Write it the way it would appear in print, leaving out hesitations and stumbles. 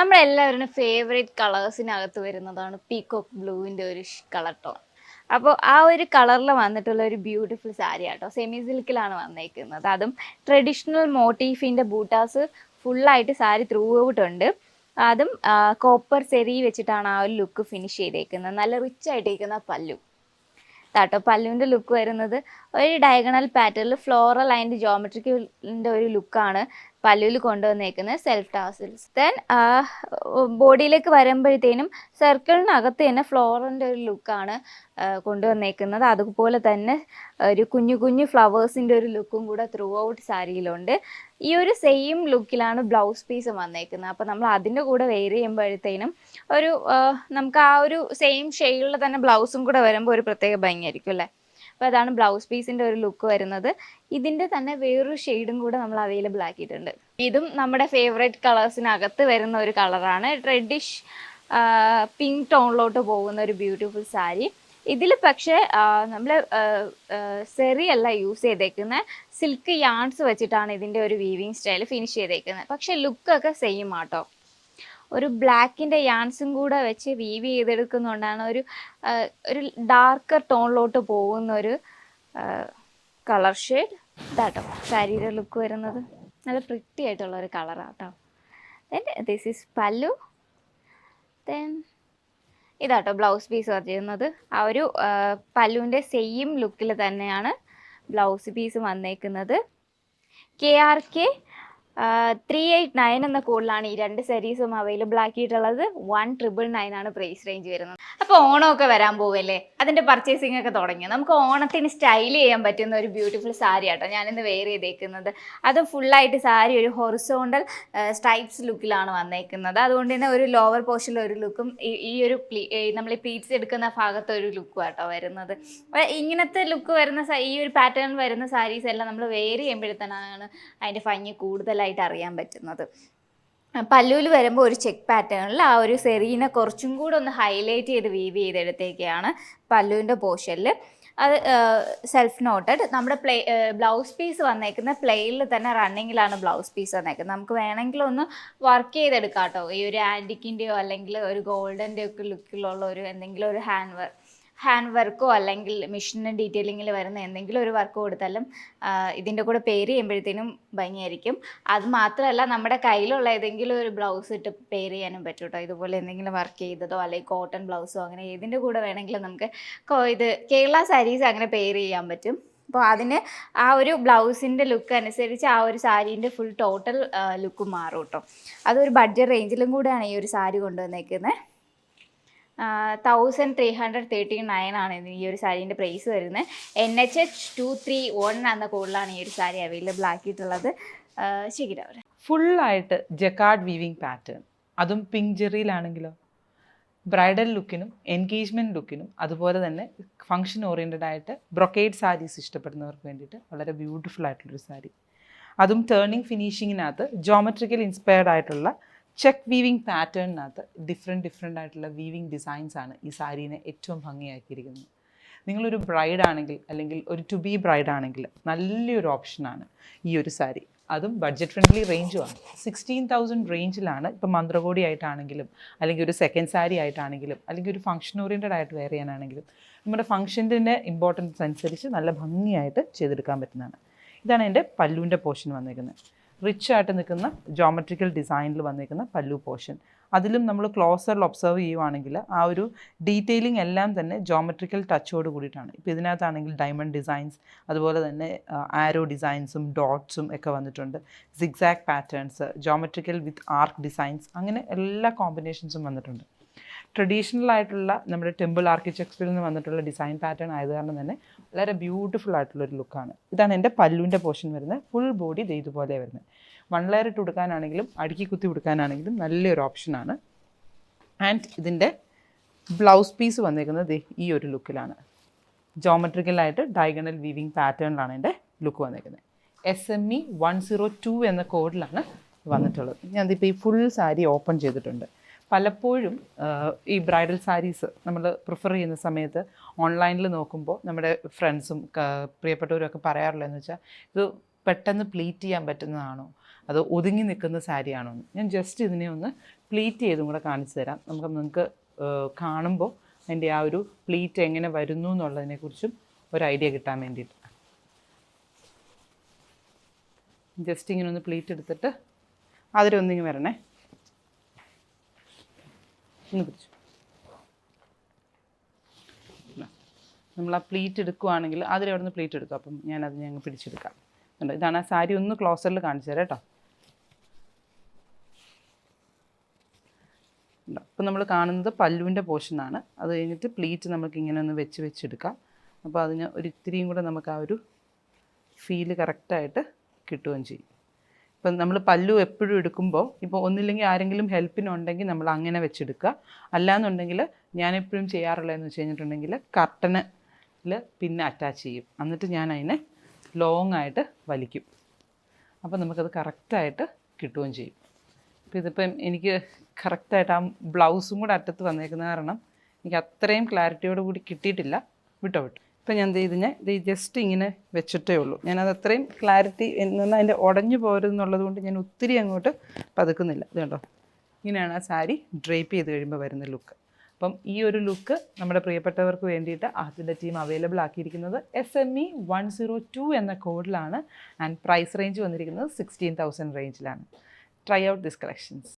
നമ്മളെല്ലാവരുടെയും favourite കളേഴ്സിനകത്ത് വരുന്നതാണ് peacock ബ്ലൂവിൻ്റെ ഒരു colour tone. അപ്പോൾ ആ ഒരു കളറിൽ വന്നിട്ടുള്ള ഒരു ബ്യൂട്ടിഫുൾ സാരി ആട്ടോ, സെമി സിൽക്കിലാണ് വന്നേക്കുന്നത്. അതും ട്രഡീഷണൽ മോട്ടീഫിൻ്റെ ബൂട്ടാസ് ഫുള്ളായിട്ട് സാരി ത്രൂ ഔട്ട് ഉണ്ട്. അതും കോപ്പർ സെറി വെച്ചിട്ടാണ് ആ ഒരു ലുക്ക് ഫിനിഷ് ചെയ്തേക്കുന്നത്. നല്ല റിച്ച് ആയിട്ടിരിക്കുന്ന പല്ലു താട്ടോ. പല്ലുവിൻ്റെ ലുക്ക് വരുന്നത് ഒരു ഡയഗണൽ പാറ്റേണിൽ ഫ്ലോറൽ ആൻഡ് ജോമെട്രിക്കലിൻ്റെ ഒരു ലുക്കാണ് പല്ലുവിൽ കൊണ്ടുവന്നേക്കുന്നത്. Self tassels. ദെൻ ബോഡിയിലേക്ക് വരുമ്പോഴത്തേനും സർക്കിളിനകത്ത് തന്നെ ഫ്ലോറിൻ്റെ ഒരു ലുക്കാണ് കൊണ്ടുവന്നേക്കുന്നത്. അതുപോലെ തന്നെ ഒരു കുഞ്ഞു കുഞ്ഞു ഫ്ലവേഴ്സിൻ്റെ ഒരു ലുക്കും കൂടെ ത്രൂ ഔട്ട് സാരിയിലുണ്ട്. ഈ ഒരു സെയിം ലുക്കിലാണ് ബ്ലൗസ് പീസ് വന്നേക്കുന്നത്. അപ്പോൾ നമ്മൾ അതിൻ്റെ കൂടെ വെയർ ചെയ്യുമ്പോഴത്തേനും ഒരു നമുക്ക് ആ ഒരു സെയിം ഷെയ്ഡിൽ തന്നെ ബ്ലൗസും കൂടെ വരുമ്പോൾ ഒരു പ്രത്യേക ഭംഗിയായിരിക്കും അല്ലേ. അപ്പോൾ അതാണ് ബ്ലൗസ് പീസിൻ്റെ ഒരു ലുക്ക് വരുന്നത്. ഇതിൻ്റെ തന്നെ വേറൊരു ഷെയ്ഡും കൂടെ നമ്മൾ അവൈലബിൾ ആക്കിയിട്ടുണ്ട്. ഇതും നമ്മുടെ ഫേവറേറ്റ് കളേഴ്സിനകത്ത് വരുന്ന ഒരു കളറാണ്. റെഡിഷ് പിങ്ക് ടോണിലോട്ട് പോകുന്ന ഒരു ബ്യൂട്ടിഫുൾ സാരി. ഇതിൽ പക്ഷേ നമ്മൾ സെറി അല്ല യൂസ് ചെയ്തേക്കുന്നത്, സിൽക്ക് യാൺസ് വെച്ചിട്ടാണ് ഇതിൻ്റെ ഒരു വീവിങ് സ്റ്റൈൽ ഫിനിഷ് ചെയ്തേക്കുന്നത്. പക്ഷേ ലുക്കൊക്കെ സെയിം ആട്ടോ. ഒരു ബ്ലാക്കിൻ്റെ യാൺസും കൂടെ വെച്ച് വീവ് ചെയ്തെടുക്കുന്നതുകൊണ്ടാണ് ഒരു ഡാർക്കർ ടോണിലോട്ട് പോകുന്ന ഒരു കളർ ഷെയ്ഡ് ഇതാട്ടോ സാരിയുടെ ലുക്ക് വരുന്നത്. നല്ല പ്രിറ്റി ആയിട്ടുള്ള ഒരു കളറാട്ടോ. ദെൻ ദിസ് ഈസ് പല്ലു. ദെൻ ഇതാട്ടോ ബ്ലൗസ് പീസ് വരുന്നത്. ആ ഒരു പല്ലുവിൻ്റെ സെയിം ലുക്കിൽ തന്നെയാണ് ബ്ലൗസ് പീസ് വന്നേക്കുന്നത്. KRK 389 എന്ന കോഡിലാണ് ഈ രണ്ട് സാരീസും അവൈലബിൾ ആക്കിയിട്ടുള്ളത്. 1999 ആണ് പ്രൈസ് റേഞ്ച് വരുന്നത്. അപ്പോൾ ഓണമൊക്കെ വരാൻ പോവല്ലേ, അതിൻ്റെ പർച്ചേസിംഗ് ഒക്കെ തുടങ്ങി. നമുക്ക് ഓണത്തിന് സ്റ്റൈൽ ചെയ്യാൻ പറ്റുന്ന ഒരു ബ്യൂട്ടിഫുൾ സാരി ആട്ടോ ഞാനിന്ന് വെയർ ചെയ്തേക്കുന്നത്. അത് ഫുള്ളായിട്ട് സാരി ഒരു ഹൊറിസോണ്ടൽ സ്ട്രൈപ്സ് ലുക്കിലാണ് വന്നേക്കുന്നത്. അതുകൊണ്ട് തന്നെ ഒരു ലോവർ പോർഷനിൽ ഒരു ലുക്കും ഈ ഒരു നമ്മൾ ഈ പ്ലീറ്റ്സ് എടുക്കുന്ന ഭാഗത്ത് ഒരു ലുക്കും ആട്ടോ വരുന്നത്. ഇങ്ങനത്തെ ലുക്ക് വരുന്ന ഈ ഒരു പാറ്റേൺ വരുന്ന സാരീസ് എല്ലാം നമ്മൾ വെയർ ചെയ്യുമ്പോഴത്തേനാണ് അതിൻ്റെ ഭംഗി കൂടുതലായിട്ട് അറിയാൻ പറ്റുന്നത്. പല്ലുവിൽ വരുമ്പോൾ ഒരു ചെക്ക് പാറ്റേണിൽ ആ ഒരു സെറീനെ കുറച്ചും കൂടെ ഒന്ന് ഹൈലൈറ്റ് ചെയ്ത് വീവ് ചെയ്തെടുത്തേക്കാണ് പല്ലുവിൻ്റെ പോർഷനിൽ. അത് സെൽഫ് നോട്ടഡ്. നമ്മുടെ ബ്ലൗസ് പീസ് വന്നേക്കുന്ന പ്ലെയിനിൽ തന്നെ റണ്ണിങ്ങിലാണ് ബ്ലൗസ് പീസ് വന്നേക്കുന്നത്. നമുക്ക് വേണമെങ്കിൽ ഒന്ന് വർക്ക് ചെയ്തെടുക്കാം കേട്ടോ. ഈ ഒരു ആൻറ്റിക്കിൻ്റെയോ അല്ലെങ്കിൽ ഒരു ഗോൾഡൻ്റെയോ ഒക്കെ ലുക്കിലുള്ള ഒരു എന്തെങ്കിലും ഒരു ഹാൻഡ് വർക്കോ അല്ലെങ്കിൽ മെഷീൻ ഡീറ്റെയിലിങ്ങിൽ വരുന്ന എന്തെങ്കിലും ഒരു വർക്ക് കൊടുത്താലും ഇതിൻ്റെ കൂടെ പെയർ ചെയ്യുമ്പോഴത്തേനും ഭംഗിയായിരിക്കും. അത് മാത്രമല്ല നമ്മുടെ കയ്യിലുള്ള ഏതെങ്കിലും ഒരു ബ്ലൗസ് ഇട്ട് പെയർ ചെയ്യാനും പറ്റും കേട്ടോ. ഇതുപോലെ എന്തെങ്കിലും വർക്ക് ചെയ്തതോ അല്ലെങ്കിൽ കോട്ടൺ ബ്ലൗസോ അങ്ങനെ ഏതിൻ്റെ കൂടെ വേണമെങ്കിലും നമുക്ക് ഇത് കേരള സാരീസ് അങ്ങനെ പെയർ ചെയ്യാൻ പറ്റും. അപ്പോൾ അതിന് ആ ഒരു ബ്ലൗസിൻ്റെ ലുക്ക് അനുസരിച്ച് ആ ഒരു സാരീൻ്റെ ഫുൾ ടോട്ടൽ ലുക്ക് മാറും കേട്ടോ. അതൊരു ബഡ്ജറ്റ് റേഞ്ചിലും കൂടെയാണ് ഈ ഒരു സാരി കൊണ്ടുവന്നേക്കുന്നത്. 1339 ആണ് ഈ ഒരു സാരീൻ്റെ പ്രൈസ് വരുന്നത്. NHH 231 എന്ന കോഡിലാണ് ഈ ഒരു സാരി അവൈലബിൾ ആക്കിയിട്ടുള്ളത്. ശരിക്കും ഫുള്ളായിട്ട് ജക്കാർഡ് വീവിങ് പാറ്റേൺ, അതും പിങ്ക് ജെറിയിലാണെങ്കിലോ ബ്രൈഡൽ ലുക്കിനും എൻഗേജ്മെൻറ്റ് ലുക്കിനും അതുപോലെ തന്നെ ഫങ്ഷൻ ഓറിയൻറ്റഡ് ആയിട്ട് ബ്രൊക്കേഡ് സാരീസ് ഇഷ്ടപ്പെടുന്നവർക്ക് വേണ്ടിയിട്ട് വളരെ ബ്യൂട്ടിഫുൾ ആയിട്ടുള്ളൊരു സാരി. അതും ടേണിങ് ഫിനിഷിങ്ങിനകത്ത് ജോമെട്രിക്കൽ ഇൻസ്പയർഡ് ആയിട്ടുള്ള ചെക്ക് വീവിങ് പാറ്റേണിനകത്ത് ഡിഫറെൻ്റ് ആയിട്ടുള്ള വീവിങ് ഡിസൈൻസ് ആണ് ഈ സാരീനെ ഏറ്റവും ഭംഗിയാക്കിയിരിക്കുന്നത്. നിങ്ങളൊരു ബ്രൈഡ് ആണെങ്കിൽ അല്ലെങ്കിൽ ഒരു ടു ബി ബ്രൈഡ് ആണെങ്കിൽ നല്ലൊരു ഓപ്ഷനാണ് ഈ ഒരു സാരി. അതും ബഡ്ജറ്റ് ഫ്രണ്ട്ലി റേഞ്ചുമാണ്. 16,000 റേഞ്ചിലാണ്. ഇപ്പം മന്ത്രകോടി ആയിട്ടാണെങ്കിലും അല്ലെങ്കിൽ ഒരു സെക്കൻഡ് സാരി ആയിട്ടാണെങ്കിലും അല്ലെങ്കിൽ ഒരു ഫംഗ്ഷൻ ഓറിയൻറ്റഡ് ആയിട്ട് വെയർ ചെയ്യാനാണെങ്കിലും നമ്മുടെ ഫംഗ്ഷൻ്റെ ഇമ്പോർട്ടൻസ് അനുസരിച്ച് നല്ല ഭംഗിയായിട്ട് ചെയ്തെടുക്കാൻ പറ്റുന്നതാണ്. ഇതാണ് എൻ്റെ പല്ലുവിൻ്റെ പോർഷൻ വന്നിരിക്കുന്നത്. റിച്ച് ആയിട്ട് നിൽക്കുന്ന ജോമെട്രിക്കൽ ഡിസൈനിൽ വന്നിരിക്കുന്ന പല്ലു പോർഷൻ. അതിലും നമ്മൾ ക്ലോസറിൽ ഒബ്സർവ് ചെയ്യുവാണെങ്കിൽ ആ ഒരു ഡീറ്റെയിലിംഗ് എല്ലാം തന്നെ ജോമെട്രിക്കൽ ടച്ചോട് കൂടിയിട്ടാണ്. ഇപ്പോൾ ഇതിനകത്താണെങ്കിൽ ഡയമണ്ട് ഡിസൈൻസ് അതുപോലെ തന്നെ ആരോ ഡിസൈൻസും ഡോട്ട്സും ഒക്കെ വന്നിട്ടുണ്ട്. സിഗ്സാഗ് പാറ്റേൺസ്, ജോമെട്രിക്കൽ വിത്ത് ആർക്ക് ഡിസൈൻസ്, അങ്ങനെ എല്ലാ കോമ്പിനേഷൻസും വന്നിട്ടുണ്ട്. ട്രഡീഷണൽ ആയിട്ടുള്ള നമ്മുടെ ടെമ്പിൾ ആർക്കിടെക്ചറിൽ നിന്ന് വന്നിട്ടുള്ള ഡിസൈൻ പാറ്റേൺ ആയത് കാരണം തന്നെ വളരെ ബ്യൂട്ടിഫുൾ ആയിട്ടുള്ളൊരു ലുക്കാണ്. ഇതാണ് എൻ്റെ പല്ലുവിൻ്റെ പോർഷൻ വരുന്നത്. ഫുൾ ബോഡി ഇതുപോലെ വരുന്നത്. 1 ലെയർ ഇട്ട് കൊടുക്കാനാണെങ്കിലും അടുക്കി കുത്തി കൊടുക്കാനാണെങ്കിലും നല്ലൊരു ഓപ്ഷനാണ്. ആൻഡ് ഇതിൻ്റെ ബ്ലൗസ് പീസ് വന്നേക്കുന്നത് ഈ ഒരു ലുക്കിലാണ്. ജോമെട്രിക്കലായിട്ട് ഡയഗണൽ വീവിങ് പാറ്റേണിലാണ് എൻ്റെ ലുക്ക് വന്നേക്കുന്നത്. SME 102 എന്ന കോഡിലാണ് വന്നിട്ടുള്ളത്. ഞാനിപ്പോൾ ഈ ഫുൾ സാരി ഓപ്പൺ ചെയ്തിട്ടുണ്ട്. പലപ്പോഴും ഈ ബ്രൈഡൽ സാരീസ് നമ്മൾ പ്രിഫർ ചെയ്യുന്ന സമയത്ത് ഓൺലൈനിൽ നോക്കുമ്പോൾ നമ്മുടെ ഫ്രണ്ട്സും പ്രിയപ്പെട്ടവരും ഒക്കെ പറയാറുള്ളതെന്ന് വെച്ചാൽ ഇത് പെട്ടെന്ന് പ്ലീറ്റ് ചെയ്യാൻ പറ്റുന്നതാണോ, അത് ഒതുങ്ങി നിൽക്കുന്ന സാരിയാണോ എന്ന്. ഞാൻ ജസ്റ്റ് ഇതിനെ ഒന്ന് പ്ലീറ്റ് ചെയ്തും കൂടെ കാണിച്ചു തരാം. നിങ്ങൾക്ക് കാണുമ്പോൾ അതിൻ്റെ ആ ഒരു പ്ലീറ്റ് എങ്ങനെ വരുന്നു എന്നുള്ളതിനെക്കുറിച്ചും ഒരു ഐഡിയ കിട്ടാൻ വേണ്ടിയിട്ട്. ജസ്റ്റ് ഇങ്ങനെ ഒന്ന് പ്ലീറ്റ് എടുത്തിട്ട് അതിലൊന്നിങ്ങ് വരണേ, ഒന്ന് പിടിച്ചു. നമ്മൾ ആ പ്ലീറ്റ് എടുക്കുവാണെങ്കിൽ അതിലവിടെ നിന്ന് പ്ലീറ്റ് എടുക്കും. അപ്പം ഞാനത് ഞങ്ങൾ പിടിച്ചെടുക്കാം. ഇതാണ് ആ സാരി. ഒന്ന് ക്ലോസറിൽ കാണിച്ചു തരാം കേട്ടോ. അപ്പം നമ്മൾ കാണുന്നത് പല്ലുവിൻ്റെ പോർഷനാണ്. അത് കഴിഞ്ഞിട്ട് പ്ലീറ്റ് നമുക്ക് ഇങ്ങനെ ഒന്ന് വെച്ചെടുക്കാം. അപ്പോൾ അതിന് ഒരു ഇത്തിരിയും കൂടെ നമുക്ക് ആ ഒരു ഫീല് കറക്റ്റായിട്ട് കിട്ടുകയും ചെയ്യും. ഇപ്പം നമ്മൾ പല്ലു എപ്പോഴും എടുക്കുമ്പോൾ ഇപ്പോൾ ഒന്നില്ലെങ്കിൽ ആരെങ്കിലും ഹെൽപ്പിനുണ്ടെങ്കിൽ നമ്മൾ അങ്ങനെ വെച്ചെടുക്കുക. അല്ലാന്നുണ്ടെങ്കിൽ ഞാനെപ്പോഴും ചെയ്യാറുള്ളതെന്ന് വെച്ച് കഴിഞ്ഞിട്ടുണ്ടെങ്കിൽ കർട്ടനിൽ പിന്നെ അറ്റാച്ച് ചെയ്യും. എന്നിട്ട് ഞാൻ അതിനെ ലോങ് ആയിട്ട് വലിക്കും. അപ്പോൾ നമുക്കത് കറക്റ്റായിട്ട് കിട്ടുകയും ചെയ്യും. അപ്പോൾ ഇതിപ്പം എനിക്ക് കറക്റ്റായിട്ട് ആ ബ്ലൗസും കൂടെ അറ്റത്ത് വന്നേക്കുന്ന കാരണം എനിക്ക് അത്രയും ക്ലാരിറ്റിയോട് കൂടി കിട്ടിയിട്ടില്ല. വിട്ടോ. ഇപ്പം ഞാൻ ഇത് ജസ്റ്റ് ഇങ്ങനെ വെച്ചിട്ടേ ഉള്ളൂ. ഞാനത് അത്രയും ക്ലാരിറ്റി എന്നാൽ അതിൻ്റെ ഉടഞ്ഞു പോരുന്നുള്ളത് കൊണ്ട് ഞാൻ ഒത്തിരി അങ്ങോട്ട് പതുക്കുന്നില്ല. ഇത് കണ്ടോ, ഇങ്ങനെയാണ് ആ സാരി ഡ്രേപ്പ് ചെയ്ത് കഴിയുമ്പോൾ വരുന്ന ലുക്ക്. അപ്പം ഈ ഒരു ലുക്ക് നമ്മുടെ പ്രിയപ്പെട്ടവർക്ക് വേണ്ടിയിട്ട് അതിൻ്റെ ടീം അവൈലബിൾ ആക്കിയിരിക്കുന്നത് SME 102 എന്ന കോഡിലാണ്. ആൻഡ് പ്രൈസ് റേഞ്ച് വന്നിരിക്കുന്നത് 16,000 റേഞ്ചിലാണ്. Try out this collections.